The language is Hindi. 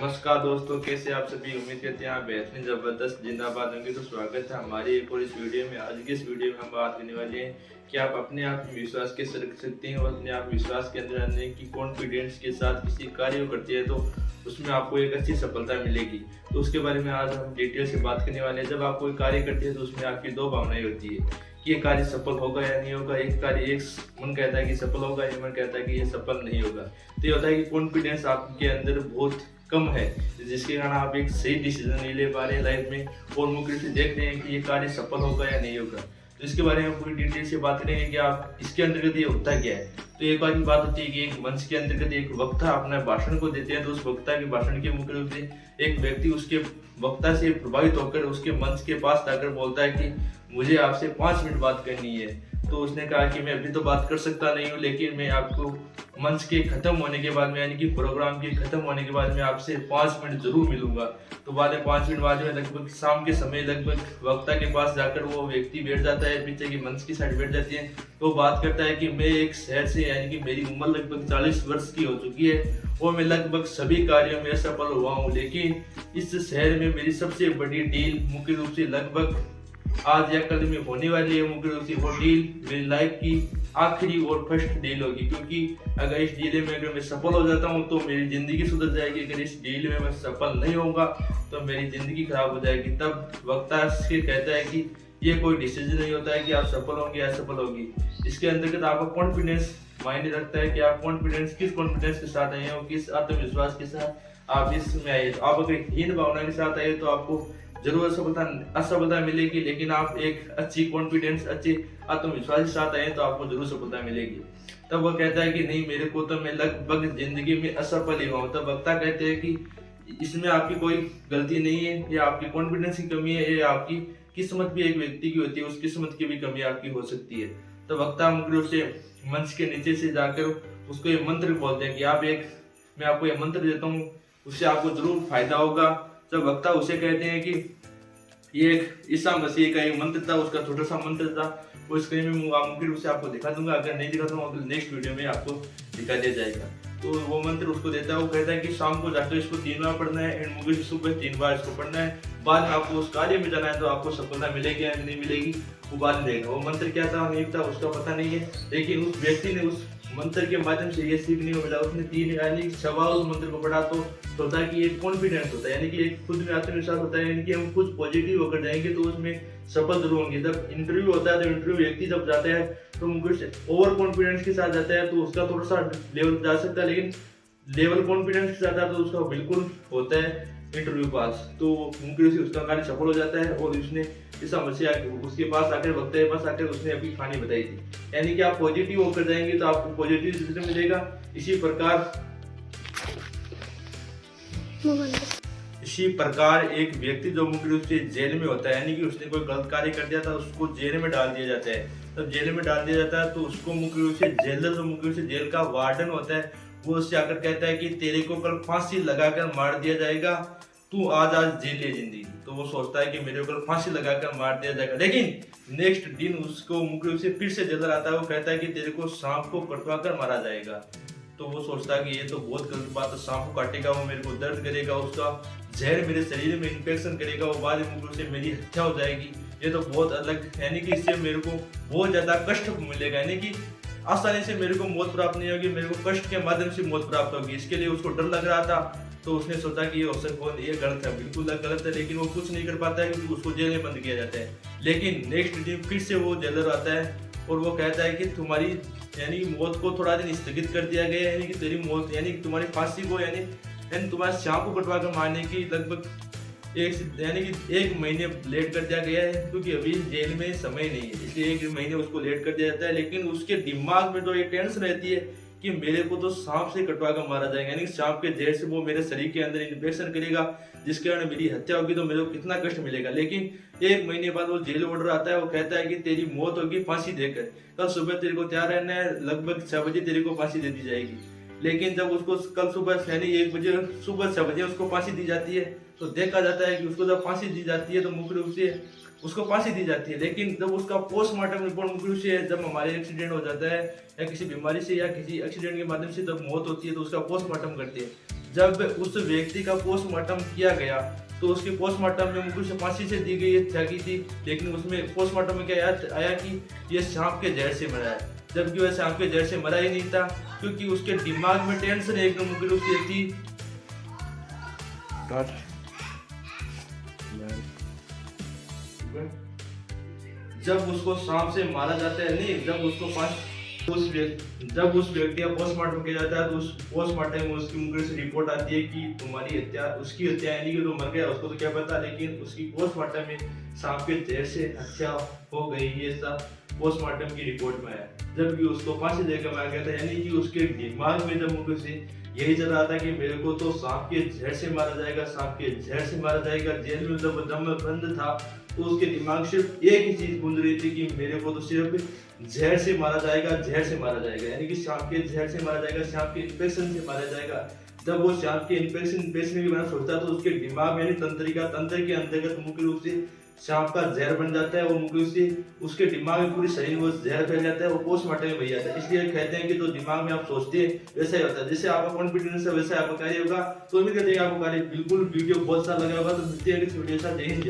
नमस्कार दोस्तों, कैसे आप सभी। उम्मीद करते हैं आप बेहतरीन जबरदस्त जिंदाबाद होंगे। तो स्वागत है हमारी एक और इस वीडियो में। आज की इस वीडियो में हम बात करने वाले हैं कि आप अपने आत्मविश्वास कैसे रख सकते हैं और अपने आत्मविश्वास के अंदर आने की कॉन्फिडेंस के साथ किसी कार्य को करते हैं तो उसमें आपको एक अच्छी सफलता मिलेगी। तो उसके बारे में आज हम डिटेल से बात करने वाले हैं। जब आप कोई कार्य करते हैं तो उसमें आपकी दो भावनाएं होती है कि ये कार्य सफल होगा या नहीं होगा। एक कार्य एक मन कहता है कि सफल होगा, एक मन कहता है कि ये सफल नहीं होगा। तो ये होता है कि कॉन्फिडेंस आपके अंदर बहुत कम है, जिसके कारण आप एक सही डिसीजन नहीं ले पा रहे हैं लाइफ में और मुख्य रूप से देख रहे हैं कि ये कार्य सफल होगा या नहीं होगा। तो इसके बारे में पूरी डिटेल से बात करेंगे कि आप इसके अंतर्गत ये होता क्या है। तो एक बार की बात होती है कि एक मंच के अंतर्गत एक वक्ता अपना भाषण को देते हैं, तो उस वक्ता के भाषण के मुख्य रूप से एक व्यक्ति उसके वक्ता से प्रभावित होकर उसके मंच के पास जाकर बोलता है कि मुझे आपसे 5 मिनट बात करनी है। तो उसने कहा कि मैं अभी तो बात कर सकता नहीं हूँ, लेकिन मैं आपको मंच के खत्म होने के बाद में, यानी कि प्रोग्राम के खत्म होने के बाद में आपसे 5 मिनट जरूर मिलूंगा। तो बाद में 5 मिनट बाद में लगभग शाम के समय लगभग वक्ता के पास जाकर वो व्यक्ति बैठ जाता है, पीछे की मंच की साइड बैठ जाती है। तो बात करता है कि मैं एक शहर से, यानी कि मेरी उम्र लगभग 40 वर्ष की हो चुकी है और मैं लगभग सभी कार्यों में सफल हुआ हूँ, लेकिन इस शहर में मेरी सबसे बड़ी डील मुख्य रूप से लगभग आज या कल में होने वाली है। मुख्य रूप से वो डील मेरी लाइफ की आखिरी और फर्स्ट डील होगी, क्योंकि अगर इस डील में अगर मैं सफल हो जाता हूँ तो मेरी जिंदगी सुधर जाएगी। अगर इस डील में मैं सफल नहीं होगा तो मेरी जिंदगी खराब हो जाएगी। तब वक्ता से कहता है कि ये कोई डिसीजन नहीं होता है कि आप सफल होंगे या असफल होगी। इसके अंतर्गत आपका कॉन्फिडेंस मायने रखता है कि आप कॉन्फिडेंस किस कॉन्फिडेंस के साथ आए हो, किस आत्मविश्वास के साथ आप इसमें आए। आप अगर हीन भावना के साथ आए तो आपको जरूर असफलता मिलेगी, लेकिन आप एक अच्छी कॉन्फिडेंस, अच्छे आत्मविश्वास के साथ आए तो आपको जरूर सफलता मिलेगी। तब वह कहता है कि नहीं, मेरे को तो मैं लगभग जिंदगी में असफल ही हुआ हूं। तब वक्ता कहते हैं कि इसमें आपकी कोई गलती नहीं है, ये आपकी कॉन्फिडेंस की कमी है, ये आपकी किस्मत भी एक व्यक्ति की होती है, उस किस्मत की भी कमी आपकी हो सकती है। तो वक्ता मुख्य रूप से मंच के नीचे से जाकर उसको ये मंत्र बोलते हैं कि मैं आपको ये मंत्र देता हूँ, उससे आपको जरूर फायदा होगा। जब वक्ता उसे कहते हैं कि ये एक ईसा मसीह का एक मंत्र था, उसका छोटा सा मंत्र था, वो स्क्रीन में मुख्य रूप से आपको दिखा दूंगा। अगर नहीं दिखाता हूँ तो नेक्स्ट वीडियो में आपको दिखा दिया जाएगा। तो वो मंत्र उसको देता है, वो कहता है कि शाम को जाकर इसको 3 बार पढ़ना है एंड मुझे सुबह 3 बार इसको पढ़ना है। बाद में आपको उस कार्य में जाना है, तो आपको सफलता मिलेगी या नहीं मिलेगी वो बाद में देगा। वो मंत्र क्या था नहीं था उसका पता नहीं है, लेकिन उस व्यक्ति ने उस मंत्र के माध्यम से ये सीखने को मिला। उसने 3 यानी 6 बार उस मंत्र को पढ़ा तो होता है कि एक कॉन्फिडेंस होता है, यानी कि एक खुद में आत्मविश्वास होता है, यानी कि हम कुछ पॉजिटिव होकर जाएंगे तो उसमें सफल जरूर होंगे। जब इंटरव्यू होता है तो इंटरव्यू व्यक्ति जब जाता है तो कुछ ओवर कॉन्फिडेंस के साथ जाता है तो उसका थोड़ा सा लेवल जा सकता है, लेकिन लेवल कॉन्फिडेंस के साथ तो उसका बिल्कुल होता है इंटरव्यू पास। तो मुख्य रूप से उसका कार्य सफल हो जाता है। और उसने इस समस्या उसके पास आकर, वक्ता के पास आकर उसने अपनी कहानी बताई थी, यानी कि आप पॉजिटिव होकर जाएंगे तो आपको पॉजिटिव रिजल्ट मिलेगा। इसी प्रकार एक व्यक्ति जो मुख्य रूप से जेल में होता है, यानी कि उसने कोई गलत कार्य कर दिया था, उसको जेल में डाल दिया जाता है। तब जेल में डाल दिया जाता है तो उसको मुख्य रूप से जेलर, जो मुख्य रूप से जेल का वार्डन होता है, वो उससे आकर कहता है कि तेरे को कल फांसी लगाकर मार दिया जाएगा, तू आज जेल ले जिंदगी। तो वो सोचता है कि मेरे को फांसी लगाकर मार दिया जाएगा, लेकिन नेक्स्ट दिन उसको मुख्य रूप से फिर से जेलर आता है, वो कहता है कि तेरे को सांप को कटवा कर मारा जाएगा। तो वो सोचता है कि ये तो बहुत गलत बात है, सांप को काटेगा, वो मेरे को दर्द करेगा, उसका जहर मेरे शरीर में इन्फेक्शन करेगा, वो बाद में मुख्य से मेरी हत्या हो जाएगी, ये तो बहुत अलग, यानी कि इससे मेरे को बहुत ज्यादा कष्ट मिलेगा, यानी कि आसानी से मेरे को मौत प्राप्त नहीं होगी, मेरे को कष्ट के माध्यम से मौत प्राप्त होगी। इसके लिए उसको डर लग रहा था, तो उसने सोचा कि ये गलत है, बिल्कुल गलत है, लेकिन वो कुछ नहीं कर पाता है क्योंकि उसको जेल में बंद किया जाता है। लेकिन नेक्स्ट दिन फिर से वो जेलर आता है और वो कहता है कि तुम्हारी यानी मौत को थोड़ा दिन स्थगित कर दिया गया है, यानी कि तेरी मौत, यानी तुम्हारी फांसी को, यानी तुम्हारे सांप को कटवा कर मारने की लगभग यानी कि 1 महीने लेट कर दिया गया है, क्योंकि अभी जेल में समय नहीं है, इसलिए 1 महीने उसको लेट कर दिया जाता है। लेकिन उसके दिमाग में तो ये टेंशन रहती है कि मेरे को तो सांप से कटवा कर मारा जाएगा, यानी सांप के जहर से वो मेरे शरीर के अंदर इन्फेक्शन करेगा, जिसके कारण मेरी हत्या होगी, तो मेरे को कितना कष्ट मिलेगा। लेकिन 1 महीने बाद वो जेल ऑर्डर आता है, वो कहता है कि तेरी मौत होगी फांसी देकर, कल सुबह तेरे को तैयार रहना है, लगभग 6 बजे तेरे को फांसी दे दी जाएगी। लेकिन जब उसको कल सुबह यानी 1 बजे सुबह 6 बजे उसको फांसी दी जाती है, तो देखा जाता है कि उसको जब फांसी दी जाती है तो मुख्य रूप से उसको फांसी दी जाती है। लेकिन जब उसका पोस्टमार्टम रिपोर्ट मुख्य रूप से जब हमारे एक्सीडेंट हो जाता है या किसी बीमारी से या किसी एक्सीडेंट के माध्यम से जब मौत होती है तो उसका पोस्टमार्टम करते हैं। जब उस व्यक्ति का पोस्टमार्टम किया गया तो उसके पोस्टमार्टम में मुख्य रूप से फांसी से दी गई हत्या की थी, लेकिन उसमें पोस्टमार्टम में क्या आया कि ये सांप के जहर से मरा है, जबकि वह सांप के जहर से मरा ही नहीं था, क्योंकि उसके दिमाग में टेंशन एकदम मुख्य रूप से थी। जब उसको सांप से मारा जाता है, नहीं, जब उस व्यक्ति का पोस्टमार्टम किया जाता है तो उस पोस्टमार्टम में उसकी मुख्य से रिपोर्ट आती है कि तुम्हारी हत्या, उसकी हत्या यानी कि तो मर गया, उसको तो क्या पता, लेकिन उसकी पोस्टमार्टम में सांप के जहर से हत्या हो गई, ये सब पोस्टमार्टम की रिपोर्ट में है। जबकि उसको फांसी देकर मारा गया था, यानी कि उसके दिमाग में जब मुख्य से यही चल रहा था कि मेरे को तो सांप के जहर से मारा जाएगा, सांप के जहर से मारा जाएगा। जेल में जब दम बंद था तो उसके दिमाग सिर्फ एक ही चीज गूंज रही थी कि मेरे को तो सिर्फ जहर से मारा जाएगा, जहर से मारा जाएगा, यानी कि सांप के जहर से मारा जाएगा, सांप के इन्फेक्शन से मारा जाएगा। जब वो सांप के इन्फेक्शन के बारे में सोचता तो उसके दिमाग में तंत्र के अंतर्गत मुख्य रूप से सांप का जहर बन जाता है। वो मुख्य रूप से उसके दिमाग में पूरी शरीर में वो जहर फैल जाता है, वो पोस्टमार्टम में वही जाता है। इसलिए कहते हैं कि जो दिमाग में आप सोचते हैं वैसा ही होता है, जैसे आपका कॉन्फिडेंस है वैसा आपका कार्य होगा। तो उम्मीद करते हैं आपको कार्य बिल्कुल वीडियो बहुत अच्छा लगा होगा। तो मिलते हैं इस वीडियो के साथ। जय हिंद।